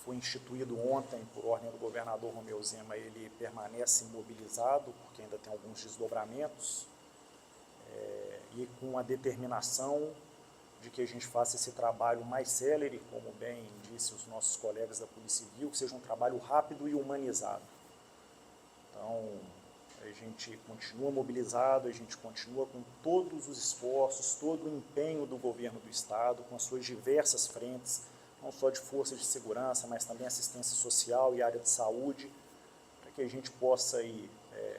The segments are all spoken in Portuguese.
foi instituído ontem por ordem do governador Romeu Zema, ele permanece mobilizado, porque ainda tem alguns desdobramentos, e com a determinação de que a gente faça esse trabalho mais célere, como bem disse os nossos colegas da Polícia Civil, que seja um trabalho rápido e humanizado. Então, a gente continua mobilizado, a gente continua com todos os esforços, todo o empenho do governo do Estado, com as suas diversas frentes, não só de forças de segurança, mas também assistência social e área de saúde, para que a gente possa aí,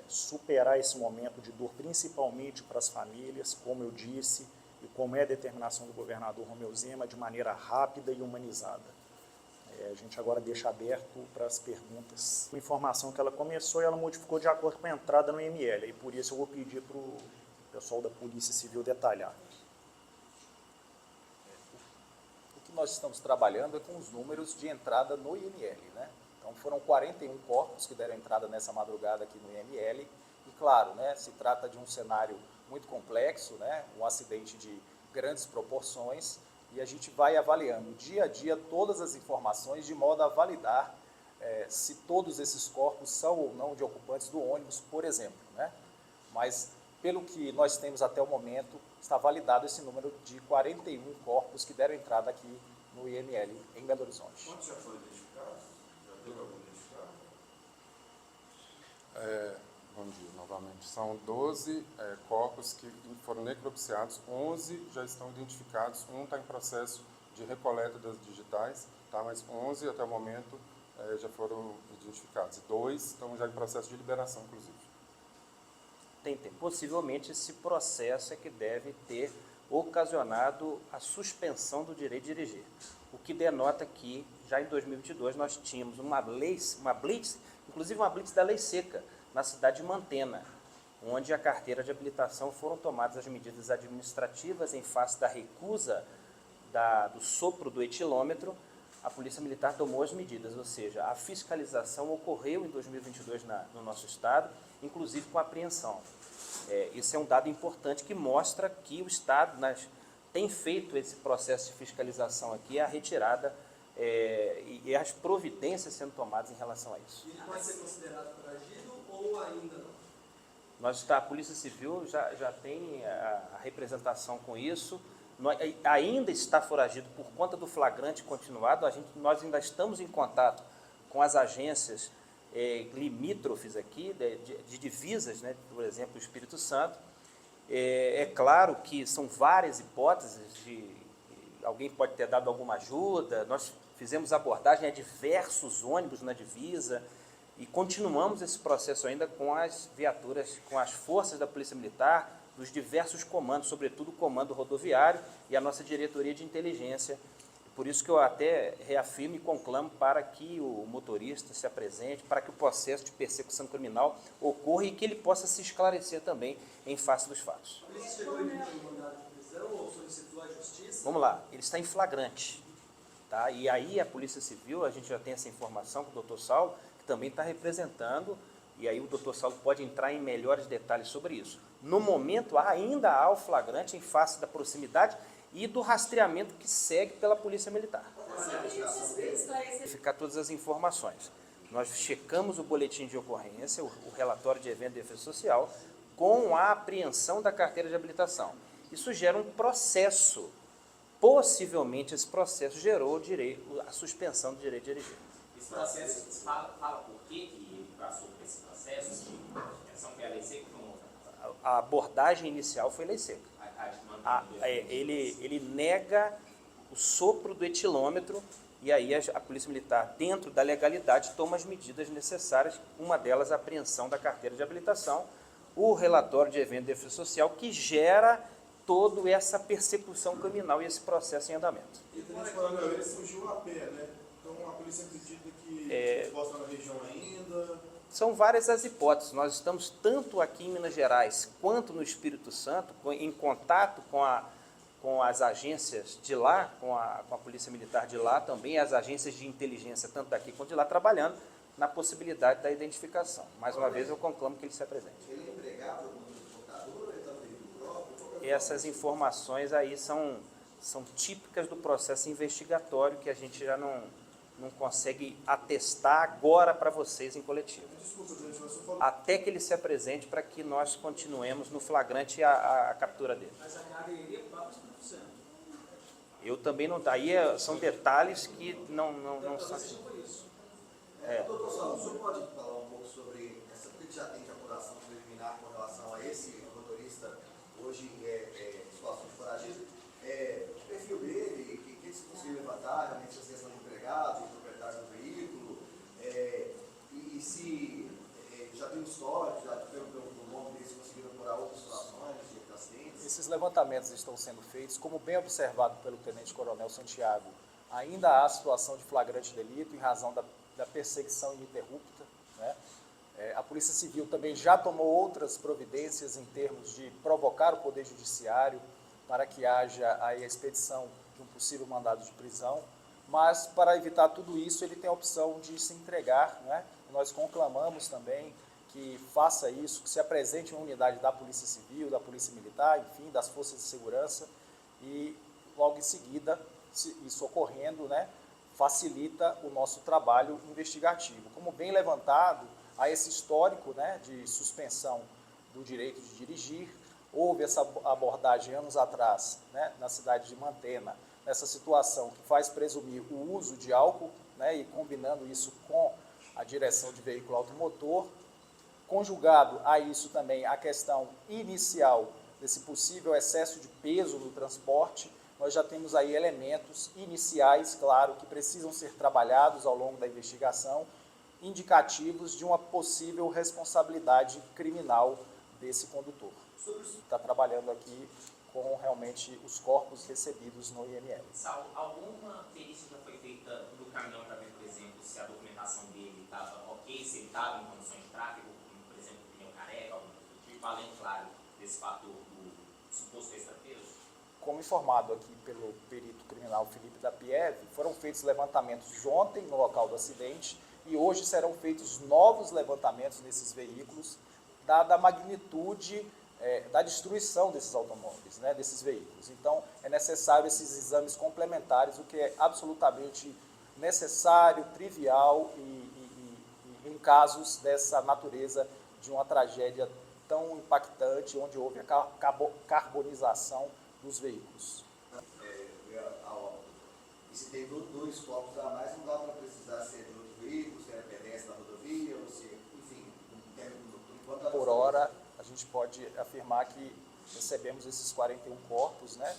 superar esse momento de dor, principalmente para as famílias, como eu disse, e como é a determinação do governador Romeu Zema, de maneira rápida e humanizada. A gente agora deixa aberto para as perguntas. A informação que ela começou, ela modificou de acordo com a entrada no IML, e por isso eu vou pedir para o pessoal da Polícia Civil detalhar. O que nós estamos trabalhando é com os números de entrada no IML, né? Então foram 41 corpos que deram entrada nessa madrugada aqui no IML, e claro, né, se trata de um cenário muito complexo, né, um acidente de grandes proporções, e a gente vai avaliando dia a dia todas as informações de modo a validar se todos esses corpos são ou não de ocupantes do ônibus, por exemplo, né? Mas, pelo que nós temos até o momento, está validado esse número de 41 corpos que deram entrada aqui no IML, em Belo Horizonte. Quantos já foram identificados? Já teve algum identificado? Bom dia, novamente. São 12 corpos que foram necropsiados, 11 já estão identificados, um está em processo de recoleta das digitais, tá? Mas 11 até o momento já foram identificados, 2 estão já em processo de liberação, inclusive. Tem. Possivelmente esse processo é que deve ter ocasionado a suspensão do direito de dirigir, o que denota que já em 2022 nós tínhamos uma blitz, inclusive uma blitz da lei seca, na cidade de Mantena, onde a carteira de habilitação foram tomadas as medidas administrativas em face da recusa do sopro do etilômetro. A Polícia Militar tomou as medidas, ou seja, a fiscalização ocorreu em 2022 no nosso estado, inclusive com apreensão. Isso é um dado importante que mostra que o Estado tem feito esse processo de fiscalização aqui, a retirada e as providências sendo tomadas em relação a isso. Ele pode ser considerado foragido ou ainda não? A Polícia Civil já tem a representação com isso. Ainda está foragido por conta do flagrante continuado. Nós ainda estamos em contato com as agências limítrofes aqui, de divisas, né, por exemplo, o Espírito Santo. É claro que são várias hipóteses alguém pode ter dado alguma ajuda. Nós fizemos abordagem a diversos ônibus na divisa e continuamos esse processo ainda com as viaturas, com as forças da Polícia Militar, dos diversos comandos, sobretudo o comando rodoviário e a nossa diretoria de inteligência. Por isso que eu até reafirmo e conclamo para que o motorista se apresente, para que o processo de persecução criminal ocorra e que ele possa se esclarecer também em face dos fatos. A polícia chegou a emitir um mandado de prisão ou solicitou à justiça? Vamos lá, ele está em flagrante. Tá? E aí a Polícia Civil, a gente já tem essa informação com o doutor Saulo, que também está representando, e aí o doutor Saulo pode entrar em melhores detalhes sobre isso. No momento, ainda há o flagrante em face da proximidade e do rastreamento que segue pela Polícia Militar. Verificar todas as informações. Nós checamos o boletim de ocorrência, o relatório de evento de defesa social, com a apreensão da carteira de habilitação. Isso gera um processo. Possivelmente esse processo gerou a suspensão do direito de dirigir. Esse processo, fala por que ele passou por esse processo? Essa foi a lei seca ou não? A abordagem inicial foi lei seca. Ele nega o sopro do etilômetro e aí a Polícia Militar, dentro da legalidade, toma as medidas necessárias, uma delas a apreensão da carteira de habilitação, o relatório de evento de defesa social, que gera toda essa persecução criminal e esse processo em andamento. E nesse paralelo, ele fugiu a pé, né? Então a polícia acredita que possa estar na região ainda? São várias as hipóteses. Nós estamos tanto aqui em Minas Gerais quanto no Espírito Santo em contato com as agências de lá, com a Polícia Militar de lá também, as agências de inteligência tanto daqui quanto de lá, trabalhando na possibilidade da identificação. Mais uma vez eu conclamo que ele se apresente. Ele é empregado no transportador, ele está no veículo próprio? Essas informações aí são típicas do processo investigatório que a gente já não consegue atestar agora para vocês em coletivo. Desculpa, gente, mas eu falo... Até que ele se apresente para que nós continuemos no flagrante a captura dele. Mas a carga iria para o Espírito Santo. Eu também não... Aí são detalhes que não são... Por isso. Doutor Saulo, o senhor pode falar um pouco sobre essa, porque já tem de apuração preliminar com relação a esse motorista, hoje em situação de foragido, o perfil dele, o que se conseguiu levantar, realmente essa questão de empregado, de proprietário do veículo, e se já tem um histórico, já pelo nome dele, se conseguiram apurar outras situações de acidentes? Esses levantamentos estão sendo feitos, como bem observado pelo Tenente Coronel Santiago, ainda há situação de flagrante delito em razão da perseguição ininterrupta, né? A Polícia Civil também já tomou outras providências em termos de provocar o Poder Judiciário para que haja aí a expedição de um possível mandado de prisão, mas para evitar tudo isso ele tem a opção de se entregar, né? Nós conclamamos também que faça isso, que se apresente uma unidade da Polícia Civil, da Polícia Militar, enfim, das Forças de Segurança, e logo em seguida, isso ocorrendo, né, facilita o nosso trabalho investigativo. Como bem levantado, há esse histórico, né, de suspensão do direito de dirigir. Houve essa abordagem anos atrás, né, na cidade de Mantena, nessa situação que faz presumir o uso de álcool, né, e combinando isso com a direção de veículo automotor, conjugado a isso também a questão inicial desse possível excesso de peso no transporte, nós já temos aí elementos iniciais, claro, que precisam ser trabalhados ao longo da investigação, indicativos de uma possível responsabilidade criminal desse condutor. Está trabalhando aqui com realmente os corpos recebidos no IML. Saulo, alguma perícia já foi feita no caminhão para ver, por exemplo, se a documentação dele estava ok, se ele estava em condições de tráfego, como, por exemplo, pneu careca, algum tipo, além, claro, desse fator do suposto extrapeso? Como informado aqui pelo perito criminal Felipe da Pieve, foram feitos levantamentos ontem no local do acidente e hoje serão feitos novos levantamentos nesses veículos, dada a magnitude da destruição desses automóveis, né, desses veículos. Então, é necessário esses exames complementares, o que é absolutamente necessário, trivial e em casos dessa natureza de uma tragédia tão impactante, onde houve a carbonização dos veículos. E se tem dois corpos a mais, não dá para precisar se é de outro veículo, se é pedestre na rodovia, ou se, enfim, por enquanto... Por hora, a gente pode afirmar que recebemos esses 41 corpos, né?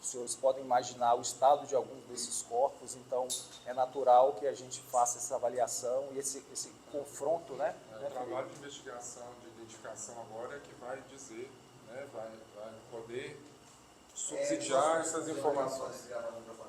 Os senhores podem imaginar o estado de alguns desses corpos, então é natural que a gente faça essa avaliação e esse confronto, né? O trabalho de investigação, de identificação agora é que vai dizer, né, vai poder subsidiar essas informações.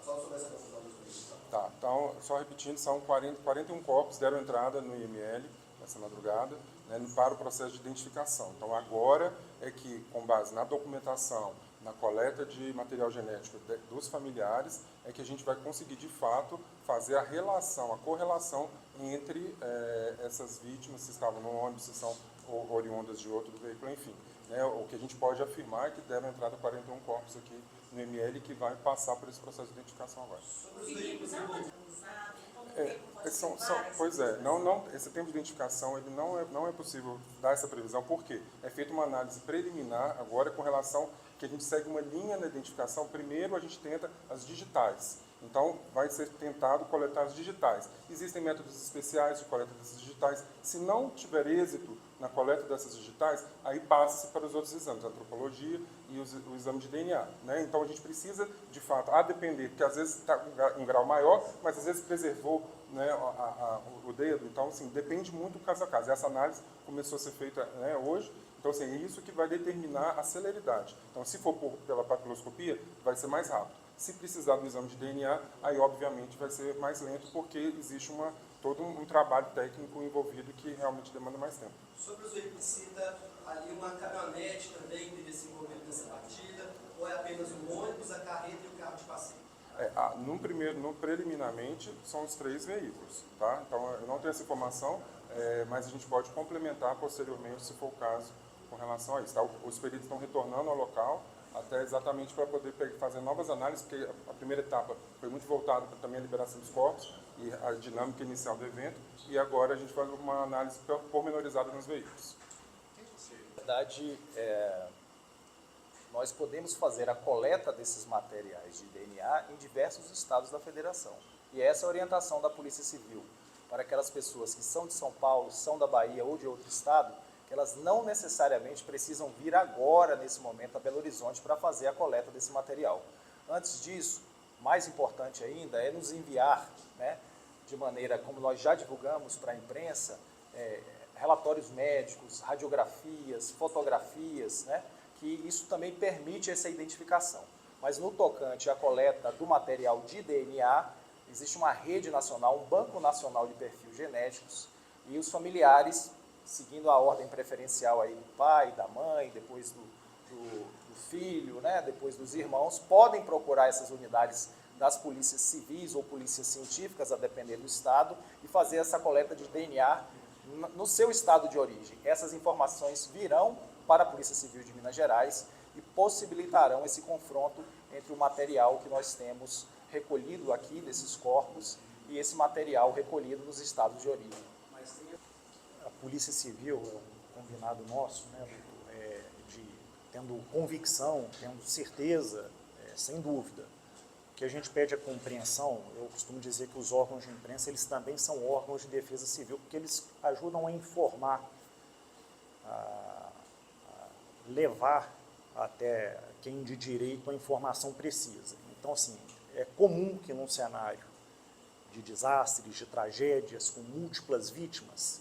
Só sobre essa confusão dos veículos. Tá, então, só repetindo, são 41 corpos deram entrada no IML nessa madrugada, né, para o processo de identificação. Então, agora é que, com base na documentação, na coleta de material genético dos familiares, é que a gente vai conseguir, de fato, fazer a relação, a correlação entre essas vítimas, se estavam no ônibus, se são oriundas de outro veículo, enfim. Né, o que a gente pode afirmar é que deram entrada 41 corpos aqui no IML que vai passar por esse processo de identificação agora. Pois é, esse tempo de identificação ele não é possível dar essa previsão, porque é feita uma análise preliminar agora com relação que a gente segue uma linha na identificação. Primeiro a gente tenta as digitais, então vai ser tentado coletar as digitais. Existem métodos especiais de coleta dessas digitais. Se não tiver êxito na coleta dessas digitais, aí passa-se para os outros exames, a antropologia e o exame de DNA. Né? Então a gente precisa, de fato, a depender, porque às vezes está um grau maior, mas às vezes preservou, né, o dedo. Então, assim, depende muito do caso a caso. Essa análise começou a ser feita, né, hoje. Então, assim, é isso que vai determinar a celeridade. Então, se for pela papiloscopia, vai ser mais rápido. Se precisar do exame de DNA, aí, obviamente, vai ser mais lento, porque existe todo um trabalho técnico envolvido que realmente demanda mais tempo. Sobre os veículos, cita ali uma caminhonete também que teria se envolvido nessa partida, ou é apenas um ônibus, a carreta e o carro de passeio? Preliminarmente, são os 3 veículos, tá? Então, eu não tenho essa informação, mas a gente pode complementar posteriormente, se for o caso, com relação a isso. Tá? Os peritos estão retornando ao local, até exatamente para poder fazer novas análises, porque a primeira etapa foi muito voltada para também a liberação dos corpos. e a dinâmica inicial do evento, e agora a gente faz uma análise pormenorizada nos veículos. Na verdade, nós podemos fazer a coleta desses materiais de DNA em diversos estados da federação. E essa é a orientação da Polícia Civil para aquelas pessoas que são de São Paulo, são da Bahia ou de outro estado, que elas não necessariamente precisam vir agora, nesse momento, a Belo Horizonte para fazer a coleta desse material. Antes disso, mais importante ainda, é nos enviar, né, de maneira como nós já divulgamos para a imprensa, relatórios médicos, radiografias, fotografias, né, que isso também permite essa identificação. Mas no tocante à coleta do material de DNA, existe uma rede nacional, um banco nacional de perfis genéticos, e os familiares, seguindo a ordem preferencial aí do pai, da mãe, depois do filho, né, depois dos irmãos, podem procurar essas unidades das polícias civis ou polícias científicas, a depender do estado, e fazer essa coleta de DNA no seu estado de origem. Essas informações virão para a Polícia Civil de Minas Gerais e possibilitarão esse confronto entre o material que nós temos recolhido aqui desses corpos e esse material recolhido nos estados de origem. A Polícia Civil é um combinado nosso, né, tendo convicção, tendo certeza, sem dúvida. O que a gente pede é compreensão. Eu costumo dizer que os órgãos de imprensa, eles também são órgãos de defesa civil, porque eles ajudam a informar, a levar até quem de direito a informação precisa. Então, assim, é comum que num cenário de desastres, de tragédias, com múltiplas vítimas,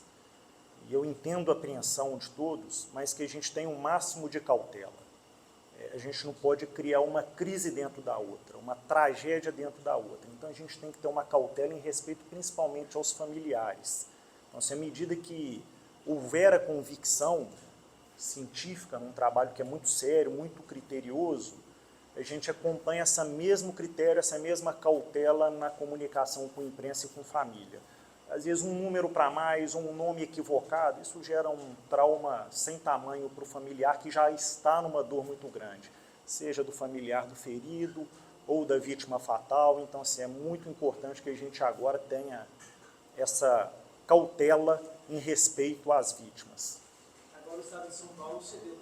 e eu entendo a apreensão de todos, mas que a gente tenha um máximo de cautela. A gente não pode criar uma crise dentro da outra, uma tragédia dentro da outra. Então, a gente tem que ter uma cautela em respeito principalmente aos familiares. Então, assim, à medida que houver a convicção científica num trabalho que é muito sério, muito criterioso, a gente acompanha esse mesmo critério, essa mesma cautela na comunicação com a imprensa e com a família. Às vezes um número para mais, um nome equivocado, isso gera um trauma sem tamanho para o familiar que já está numa dor muito grande, seja do familiar do ferido ou da vítima fatal. Então, assim, é muito importante que a gente agora tenha essa cautela em respeito às vítimas. Agora o Estado de São Paulo cedeu